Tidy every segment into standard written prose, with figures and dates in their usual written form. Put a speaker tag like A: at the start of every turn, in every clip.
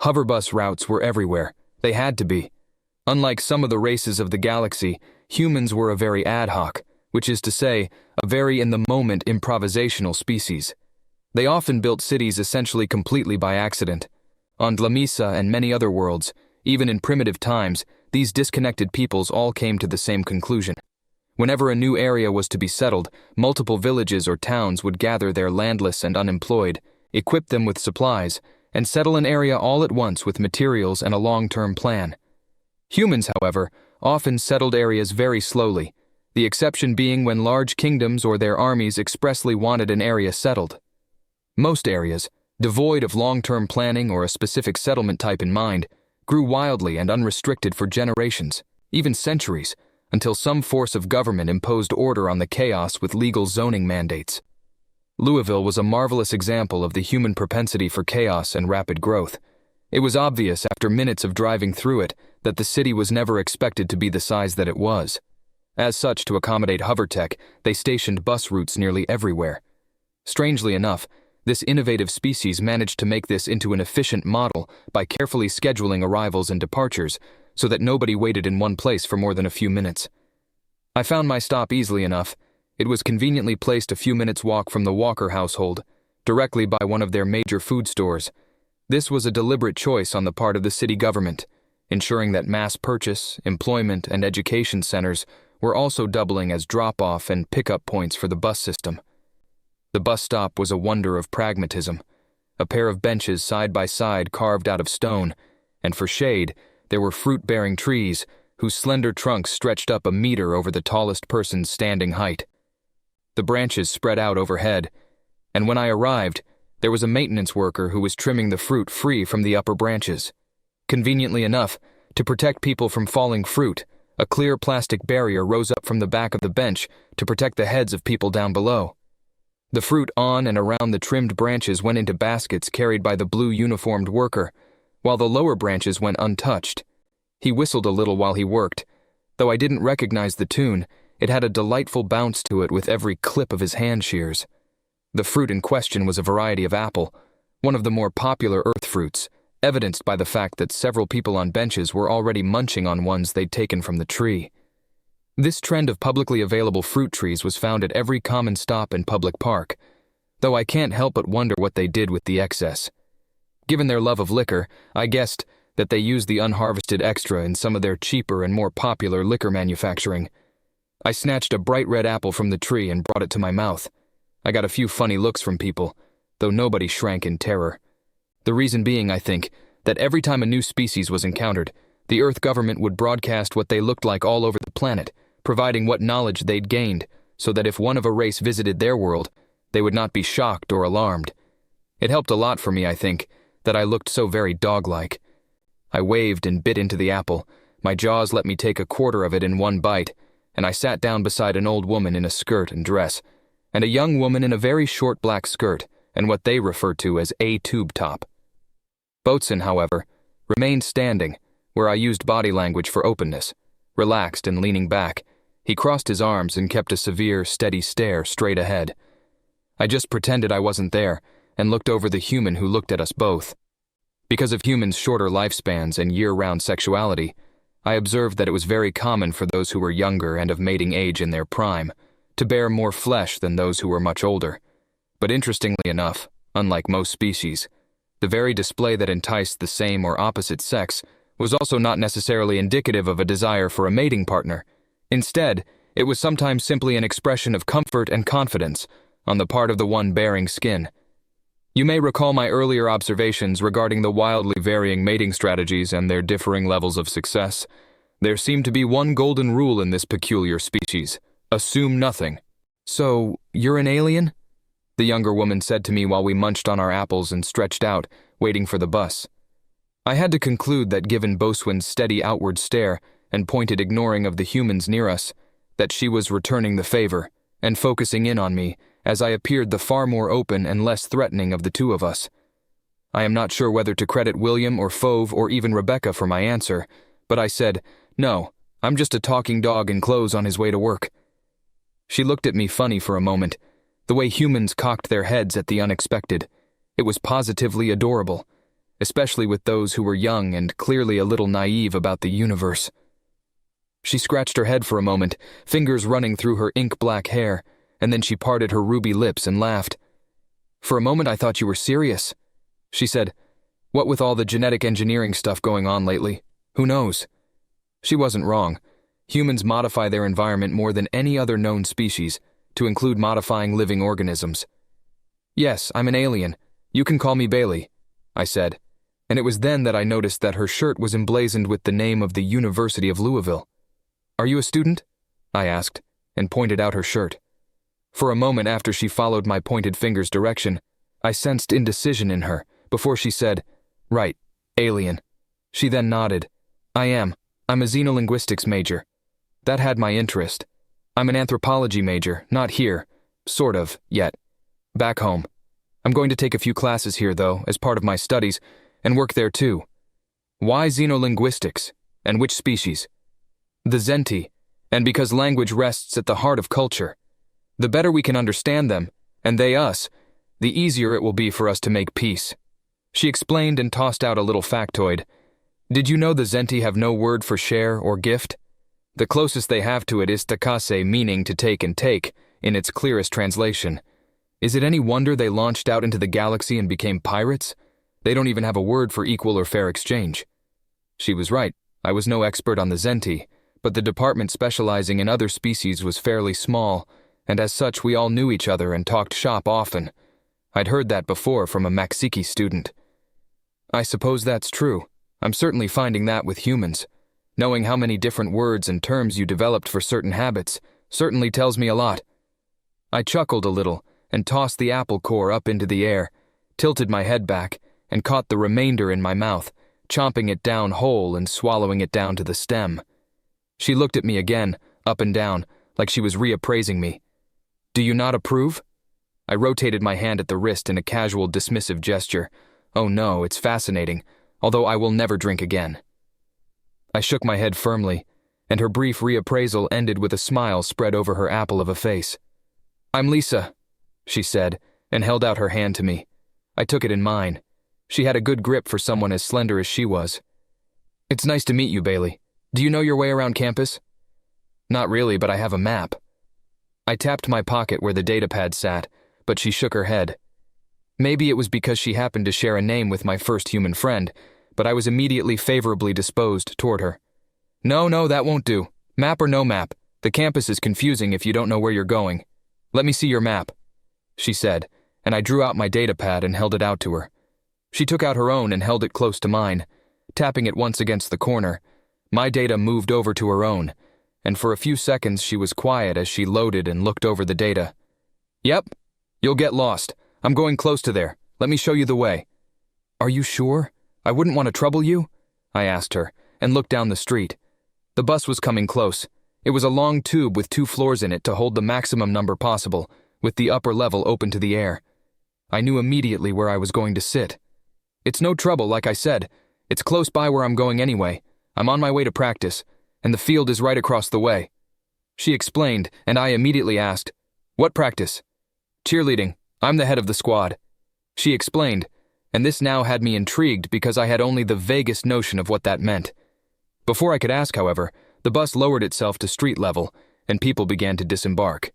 A: Hoverbus routes were everywhere. They had to be. Unlike some of the races of the galaxy, humans were a very ad hoc, which is to say, a very in-the-moment improvisational species. They often built cities essentially completely by accident. On Dlamisa and many other worlds, even in primitive times, these disconnected peoples all came to the same conclusion. Whenever a new area was to be settled, multiple villages or towns would gather their landless and unemployed, equip them with supplies, and settle an area all at once with materials and a long-term plan. Humans, however, often settled areas very slowly, the exception being when large kingdoms or their armies expressly wanted an area settled. Most areas, devoid of long-term planning or a specific settlement type in mind, grew wildly and unrestricted for generations, even centuries, until some force of government imposed order on the chaos with legal zoning mandates. Louisville was a marvelous example of the human propensity for chaos and rapid growth. It was obvious after minutes of driving through it that the city was never expected to be the size that it was. As such, to accommodate hovertech, they stationed bus routes nearly everywhere. Strangely enough, this innovative species managed to make this into an efficient model by carefully scheduling arrivals and departures so that nobody waited in one place for more than a few minutes. I found my stop easily enough. It was conveniently placed a few minutes' walk from the Walker household, directly by one of their major food stores. This was a deliberate choice on the part of the city government, ensuring that mass purchase, employment, and education centers were also doubling as drop-off and pick-up points for the bus system. The bus stop was a wonder of pragmatism, a pair of benches side by side carved out of stone, and for shade, there were fruit-bearing trees whose slender trunks stretched up a meter over the tallest person's standing height. The branches spread out overhead, and when I arrived, there was a maintenance worker who was trimming the fruit free from the upper branches. Conveniently enough, to protect people from falling fruit, a clear plastic barrier rose up from the back of the bench to protect the heads of people down below. The fruit on and around the trimmed branches went into baskets carried by the blue uniformed worker, while the lower branches went untouched. He whistled a little while he worked. Though I didn't recognize the tune, it had a delightful bounce to it with every clip of his hand shears. The fruit in question was a variety of apple, one of the more popular earth fruits, evidenced by the fact that several people on benches were already munching on ones they'd taken from the tree. This trend of publicly available fruit trees was found at every common stop and public park, though I can't help but wonder what they did with the excess. Given their love of liquor, I guessed that they used the unharvested extra in some of their cheaper and more popular liquor manufacturing. I snatched a bright red apple from the tree and brought it to my mouth. I got a few funny looks from people, though nobody shrank in terror. The reason being, I think, that every time a new species was encountered, the Earth government would broadcast what they looked like all over the planet, providing what knowledge they'd gained, so that if one of a race visited their world, they would not be shocked or alarmed. It helped a lot for me, I think, that I looked so very dog-like. I waved and bit into the apple. My jaws let me take a quarter of it in one bite, and I sat down beside an old woman in a skirt and dress, and a young woman in a very short black skirt and what they referred to as a tube top. Boatswain, however, remained standing, where I used body language for openness, relaxed and leaning back. He crossed his arms and kept a severe, steady stare straight ahead. I just pretended I wasn't there and looked over the human who looked at us both. Because of humans' shorter lifespans and year-round sexuality, I observed that it was very common for those who were younger and of mating age in their prime to bear more flesh than those who were much older. But interestingly enough, unlike most species, the very display that enticed the same or opposite sex was also not necessarily indicative of a desire for a mating partner. Instead, it was sometimes simply an expression of comfort and confidence on the part of the one bearing skin. You may recall my earlier observations regarding the wildly varying mating strategies and their differing levels of success. There seemed to be one golden rule in this peculiar species: assume nothing. "So, you're an alien?" the younger woman said to me while we munched on our apples and stretched out, waiting for the bus. I had to conclude that given Boatswain's steady outward stare and pointed ignoring of the humans near us, that she was returning the favor and focusing in on me, as I appeared the far more open and less threatening of the two of us. I am not sure whether to credit William or Fove or even Rebecca for my answer, but I said, "No, I'm just a talking dog in clothes on his way to work." She looked at me funny for a moment, the way humans cocked their heads at the unexpected. It was positively adorable. especially with those who were young and clearly a little naive about the universe. She scratched her head for a moment, fingers running through her ink-black hair, and then she parted her ruby lips and laughed. "For a moment I thought you were serious," she said. "What with all the genetic engineering stuff going on lately? Who knows?" She wasn't wrong. Humans modify their environment more than any other known species, to include modifying living organisms. "Yes, I'm an alien. You can call me Bailey," I said, and it was then that I noticed that her shirt was emblazoned with the name of the University of Louisville. "Are you a student?" I asked, and pointed out her shirt. For a moment after she followed my pointed finger's direction, I sensed indecision in her, before she said, "Right, alien." She then nodded. "I am. I'm a xenolinguistics major." That had my interest. "I'm an anthropology major, not here, sort of, yet. Back home. I'm going to take a few classes here, though, as part of my studies, and work there too." "Why xenolinguistics? And which species?" "The Zenti, and because language rests at the heart of culture. The better we can understand them, and they us, the easier it will be for us to make peace." She explained and tossed out a little factoid. "Did you know the Zenti have no word for share or gift? The closest they have to it is takase, meaning to take and take, in its clearest translation. Is it any wonder they launched out into the galaxy and became pirates? They don't even have a word for equal or fair exchange." She was right. I was no expert on the Zenti, but the department specializing in other species was fairly small, and as such we all knew each other and talked shop often. I'd heard that before from a Maxiki student. "I suppose that's true. I'm certainly finding that with humans. Knowing how many different words and terms you developed for certain habits certainly tells me a lot." I chuckled a little and tossed the apple core up into the air, tilted my head back, and caught the remainder in my mouth, chomping it down whole and swallowing it down to the stem. She looked at me again, up and down, like she was reappraising me. "Do you not approve?" I rotated my hand at the wrist in a casual, dismissive gesture. "Oh no, it's fascinating, although I will never drink again." I shook my head firmly, and her brief reappraisal ended with a smile spread over her apple of a face. "I'm Lisa," she said, and held out her hand to me. I took it in mine. She had a good grip for someone as slender as she was. "It's nice to meet you, Bailey. Do you know your way around campus?" "Not really, but I have a map." I tapped my pocket where the datapad sat, but she shook her head. Maybe it was because she happened to share a name with my first human friend, but I was immediately favorably disposed toward her. No, that won't do. Map or no map, the campus is confusing if you don't know where you're going. Let me see your map," she said, and I drew out my datapad and held it out to her. She took out her own and held it close to mine, tapping it once against the corner. My data moved over to her own, and for a few seconds she was quiet as she loaded and looked over the data. "Yep, you'll get lost. I'm going close to there. Let me show you the way." "Are you sure? I wouldn't want to trouble you?" I asked her, and looked down the street. The bus was coming close. It was a long tube with 2 floors in it to hold the maximum number possible, with the upper level open to the air. I knew immediately where I was going to sit. "It's no trouble, like I said. It's close by where I'm going anyway. I'm on my way to practice, and the field is right across the way." She explained, and I immediately asked, "What practice?" "Cheerleading. I'm the head of the squad." She explained, and this now had me intrigued because I had only the vaguest notion of what that meant. Before I could ask, however, the bus lowered itself to street level, and people began to disembark.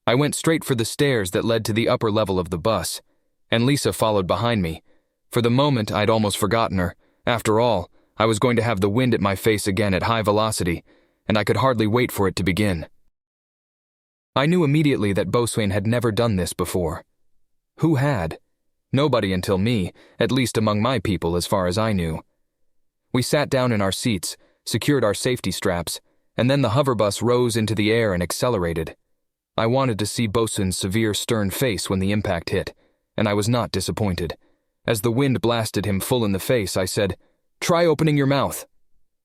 A: I went straight for the stairs that led to the upper level of the bus, and Lisa followed behind me. For the moment, I'd almost forgotten her. After all, I was going to have the wind at my face again at high velocity, and I could hardly wait for it to begin. I knew immediately that Boswain had never done this before. Who had? Nobody until me, at least among my people as far as I knew. We sat down in our seats, secured our safety straps, and then the hover bus rose into the air and accelerated. I wanted to see Boswain's severe, stern face when the impact hit, and I was not disappointed. As the wind blasted him full in the face, I said, "Try opening your mouth."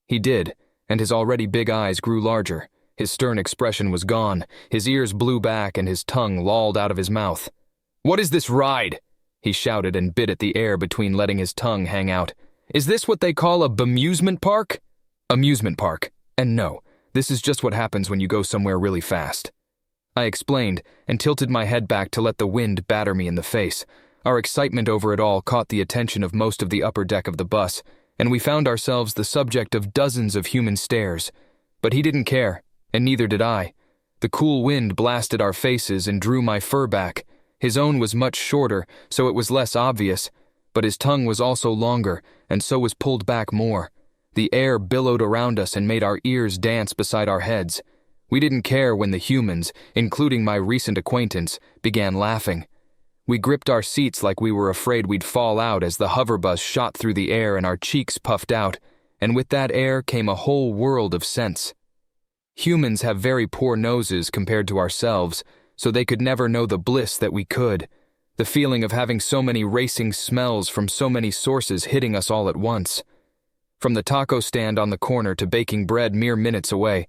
A: He did, and his already big eyes grew larger. His stern expression was gone, his ears blew back, and his tongue lolled out of his mouth. "What is this ride?" he shouted and bit at the air between letting his tongue hang out. "Is this what they call a bemusement park?" "Amusement park. And no, this is just what happens when you go somewhere really fast." I explained, and tilted my head back to let the wind batter me in the face. Our excitement over it all caught the attention of most of the upper deck of the bus, and we found ourselves the subject of dozens of human stares. But he didn't care, and neither did I. The cool wind blasted our faces and drew my fur back. His own was much shorter, so it was less obvious, but his tongue was also longer, and so was pulled back more. The air billowed around us and made our ears dance beside our heads. We didn't care when the humans, including my recent acquaintance, began laughing. We gripped our seats like we were afraid we'd fall out as the hoverbus shot through the air and our cheeks puffed out, and with that air came a whole world of scents. Humans have very poor noses compared to ourselves, so they could never know the bliss that we could. The feeling of having so many racing smells from so many sources hitting us all at once. From the taco stand on the corner to baking bread mere minutes away,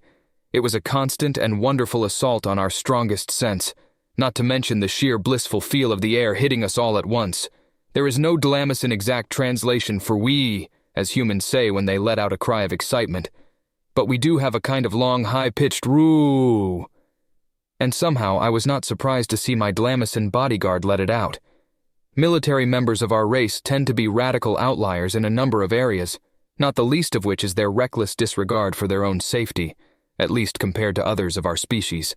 A: it was a constant and wonderful assault on our strongest sense, not to mention the sheer blissful feel of the air hitting us all at once. There is no Dlamacin exact translation for "we," as humans say when they let out a cry of excitement, but we do have a kind of long, high-pitched "roo." And somehow I was not surprised to see my Dlamacin bodyguard let it out. Military members of our race tend to be radical outliers in a number of areas, not the least of which is their reckless disregard for their own safety, at least compared to others of our species.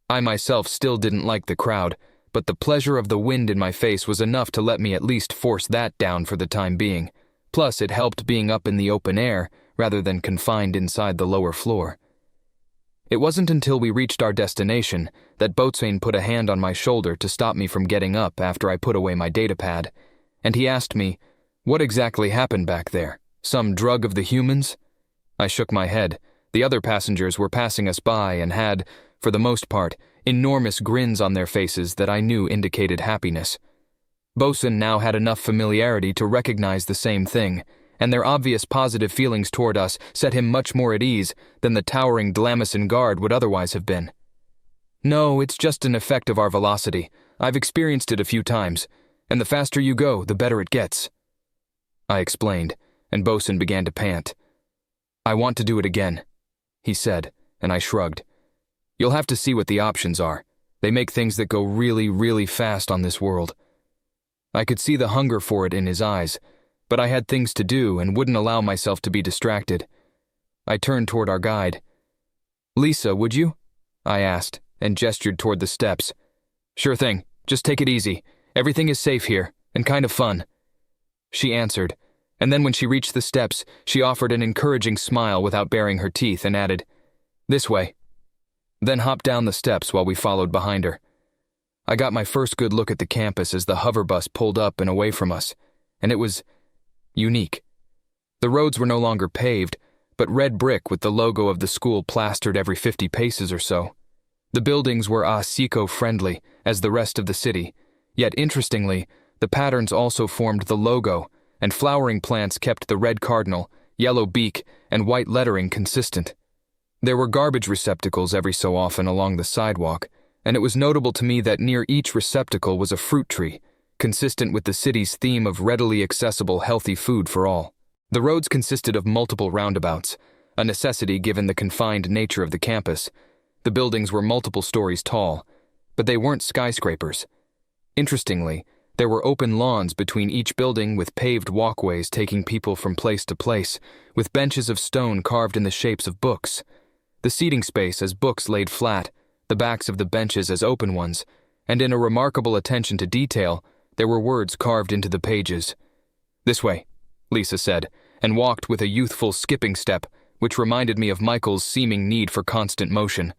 A: I myself still didn't like the crowd, but the pleasure of the wind in my face was enough to let me at least force that down for the time being. Plus, it helped being up in the open air rather than confined inside the lower floor. It wasn't until we reached our destination that Boatswain put a hand on my shoulder to stop me from getting up after I put away my datapad, and he asked me, "What exactly happened back there? Some drug of the humans?" I shook my head. The other passengers were passing us by and had, for the most part, enormous grins on their faces that I knew indicated happiness. Bosun now had enough familiarity to recognize the same thing, and their obvious positive feelings toward us set him much more at ease than the towering Dlamacin guard would otherwise have been. "No, it's just an effect of our velocity. I've experienced it a few times, and the faster you go, the better it gets," I explained, and Bosun began to pant. "I want to do it again," he said, and I shrugged. "You'll have to see what the options are. They make things that go really, really fast on this world." I could see the hunger for it in his eyes, but I had things to do and wouldn't allow myself to be distracted. I turned toward our guide. "Lisa, would you?" I asked, and gestured toward the steps. "Sure thing. Just take it easy. Everything is safe here, and kind of fun," she answered, and then when she reached the steps, she offered an encouraging smile without baring her teeth and added, "This way," then hopped down the steps while we followed behind her. I got my first good look at the campus as the hoverbus pulled up and away from us, and it was unique. The roads were no longer paved, but red brick with the logo of the school plastered every 50 paces or so. The buildings were eco-friendly, as the rest of the city, yet interestingly, the patterns also formed the logo, and flowering plants kept the red cardinal, yellow beak, and white lettering consistent. There were garbage receptacles every so often along the sidewalk, and it was notable to me that near each receptacle was a fruit tree, consistent with the city's theme of readily accessible healthy food for all. The roads consisted of multiple roundabouts, a necessity given the confined nature of the campus. The buildings were multiple stories tall, but they weren't skyscrapers. Interestingly, there were open lawns between each building with paved walkways taking people from place to place, with benches of stone carved in the shapes of books. The seating space as books laid flat, the backs of the benches as open ones, and in a remarkable attention to detail, there were words carved into the pages. "This way," Lisa said, and walked with a youthful skipping step, which reminded me of Michael's seeming need for constant motion.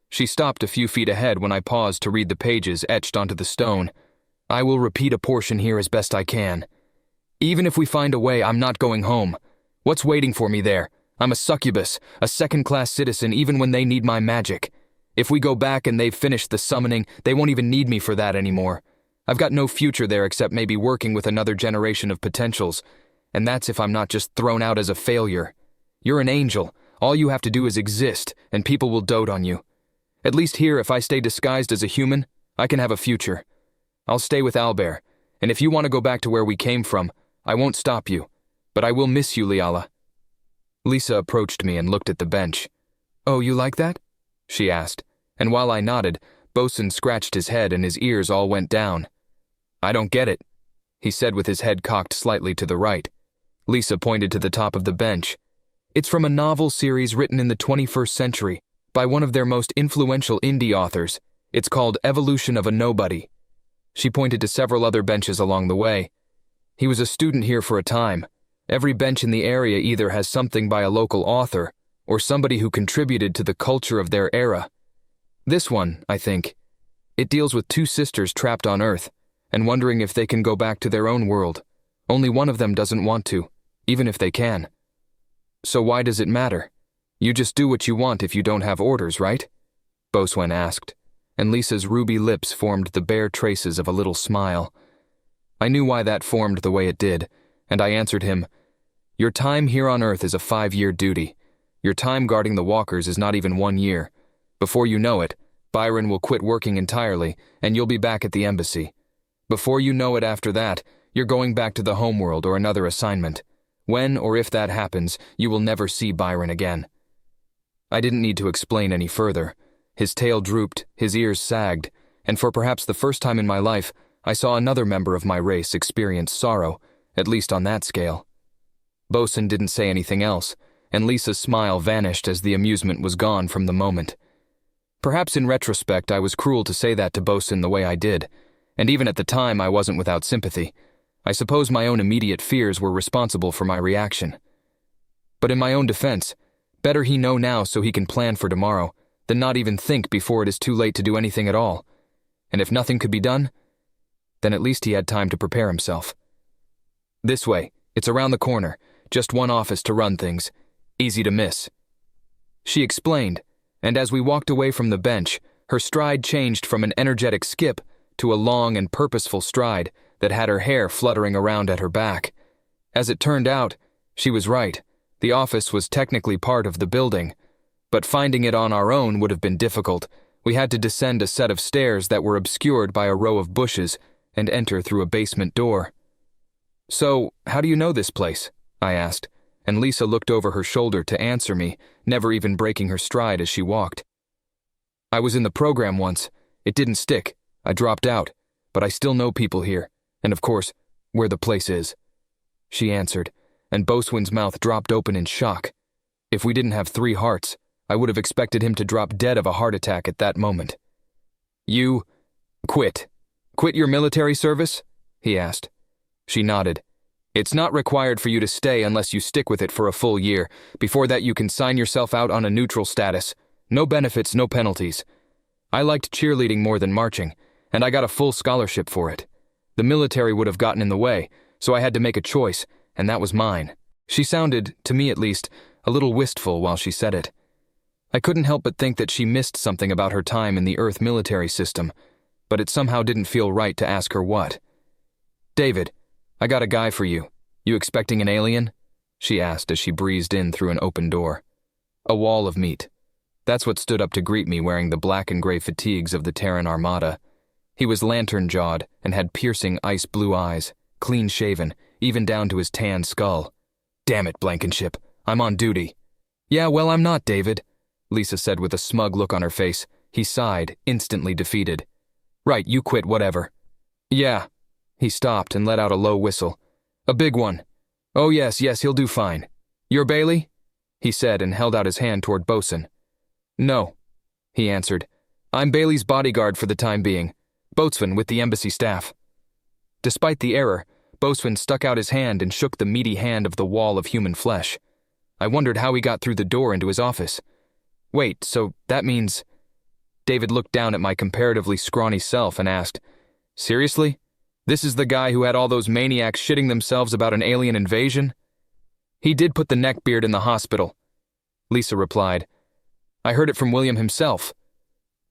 A: She stopped a few feet ahead when I paused to read the pages etched onto the stone. "I will repeat a portion here as best I can. Even if we find a way, I'm not going home. What's waiting for me there? I'm a succubus, a second-class citizen even when they need my magic. If we go back and they've finished the summoning, they won't even need me for that anymore. I've got no future there except maybe working with another generation of potentials, and that's if I'm not just thrown out as a failure. You're an angel. All you have to do is exist, and people will dote on you. At least here, if I stay disguised as a human, I can have a future. I'll stay with Albert, and if you want to go back to where we came from, I won't stop you, but I will miss you, Liala." Lisa approached me and looked at the bench. "Oh, you like that?" she asked, and while I nodded, Bosun scratched his head and his ears all went down. I don't get it, he said with his head cocked slightly to the right. Lisa pointed to the top of the bench. It's from a novel series written in the 21st century by one of their most influential indie authors. It's called Evolution of a Nobody. She pointed to several other benches along the way. He was a student here for a time. Every bench in the area either has something by a local author or somebody who contributed to the culture of their era. This one, I think, it deals with two sisters trapped on Earth and wondering if they can go back to their own world. Only one of them doesn't want to, even if they can. So why does it matter? You just do what you want if you don't have orders, right? Boswen asked, and Lisa's ruby lips formed the bare traces of a little smile. I knew why that formed the way it did, and I answered him, Your time here on Earth is a 5-year duty. Your time guarding the walkers is not even 1 year. Before you know it, Byron will quit working entirely, and you'll be back at the embassy. Before you know it after that, you're going back to the homeworld or another assignment. When or if that happens, you will never see Byron again. I didn't need to explain any further. His tail drooped, his ears sagged, and for perhaps the first time in my life, I saw another member of my race experience sorrow, at least on that scale. Bosun didn't say anything else, and Lisa's smile vanished as the amusement was gone from the moment. Perhaps in retrospect I was cruel to say that to Bosun the way I did, and even at the time I wasn't without sympathy. I suppose my own immediate fears were responsible for my reaction. But in my own defense, better he know now so he can plan for tomorrow than not even think before it is too late to do anything at all. And if nothing could be done, then at least he had time to prepare himself. This way, it's around the corner, just one office to run things, easy to miss. She explained, and as we walked away from the bench, her stride changed from an energetic skip to a long and purposeful stride that had her hair fluttering around at her back. As it turned out, she was right. The office was technically part of the building, but finding it on our own would have been difficult. We had to descend a set of stairs that were obscured by a row of bushes and enter through a basement door. So, how do you know this place? I asked, and Lisa looked over her shoulder to answer me, never even breaking her stride as she walked. I was in the program once. It didn't stick. I dropped out, but I still know people here, and of course, where the place is. She answered, and Boswin's mouth dropped open in shock. If we didn't have 3 hearts, I would have expected him to drop dead of a heart attack at that moment. You quit your military service? He asked. She nodded. It's not required for you to stay unless you stick with it for a full year. Before that you can sign yourself out on a neutral status. No benefits, no penalties. I liked cheerleading more than marching, and I got a full scholarship for it. The military would have gotten in the way, so I had to make a choice, and that was mine. She sounded, to me at least, a little wistful while she said it. I couldn't help but think that she missed something about her time in the Earth military system, but it somehow didn't feel right to ask her what. David, I got a guy for you. You expecting an alien? She asked as she breezed in through an open door. A wall of meat. That's what stood up to greet me wearing the black and gray fatigues of the Terran Armada. He was lantern-jawed and had piercing ice-blue eyes, clean-shaven, even down to his tan skull. Damn it, Blankenship, I'm on duty. Yeah, well, I'm not, David, Lisa said with a smug look on her face. He sighed, instantly defeated. Right, you quit, whatever. Yeah. He stopped and let out a low whistle. A big one. Oh yes, he'll do fine. You're Bailey? He said and held out his hand toward Bosun. No, he answered. I'm Bailey's bodyguard for the time being. Boatswain with the embassy staff. Despite the error, Boatswain stuck out his hand and shook the meaty hand of the wall of human flesh. I wondered how he got through the door into his office. Wait, so that means... David looked down at my comparatively scrawny self and asked, Seriously? This is the guy who had all those maniacs shitting themselves about an alien invasion? He did put the neckbeard in the hospital, Lisa replied. I heard it from William himself.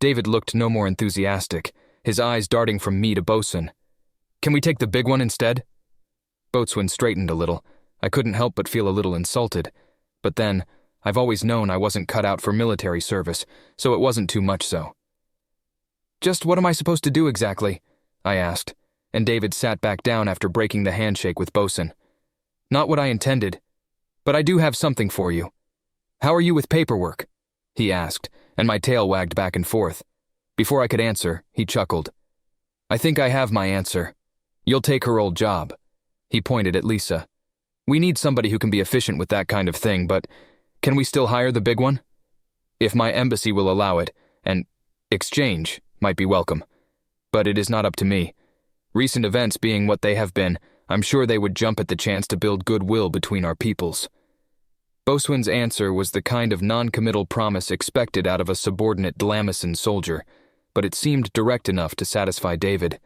A: David looked no more enthusiastic, his eyes darting from me to Bosun. Can we take the big one instead? Boatswain straightened a little. I couldn't help but feel a little insulted. But then, I've always known I wasn't cut out for military service, so it wasn't too much so. Just what am I supposed to do exactly? I asked, and David sat back down after breaking the handshake with Bosun. Not what I intended, but I do have something for you. How are you with paperwork? He asked, and my tail wagged back and forth. Before I could answer, he chuckled. I think I have my answer. You'll take her old job. He pointed at Lisa. We need somebody who can be efficient with that kind of thing, but can we still hire the big one? If my embassy will allow it, and exchange might be welcome. But it is not up to me. Recent events being what they have been, I'm sure they would jump at the chance to build goodwill between our peoples. Boswin's answer was the kind of non-committal promise expected out of a subordinate Dlamacin soldier, but it seemed direct enough to satisfy David.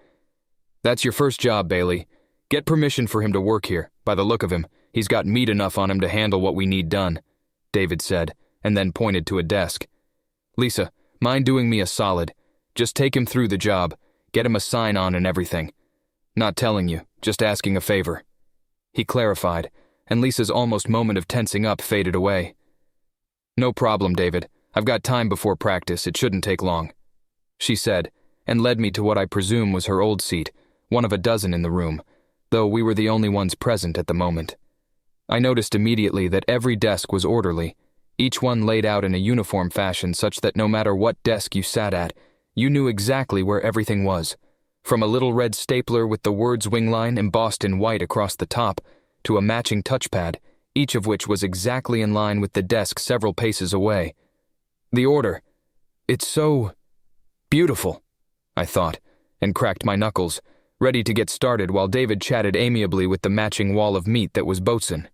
A: That's your first job, Bailey. Get permission for him to work here. By the look of him, he's got meat enough on him to handle what we need done, David said, and then pointed to a desk. Lisa, mind doing me a solid? Just take him through the job, get him a sign-on and everything. Not telling you, just asking a favor. He clarified, and Lisa's almost moment of tensing up faded away. No problem, David. I've got time before practice. It shouldn't take long, she said, and led me to what I presume was her old seat, one of a dozen in the room, though we were the only ones present at the moment. I noticed immediately that every desk was orderly, each one laid out in a uniform fashion such that no matter what desk you sat at, you knew exactly where everything was, from a little red stapler with the words wingline embossed in white across the top, to a matching touchpad, each of which was exactly in line with the desk several paces away. The order. It's so beautiful, I thought, and cracked my knuckles, ready to get started while David chatted amiably with the matching wall of meat that was Boatswain.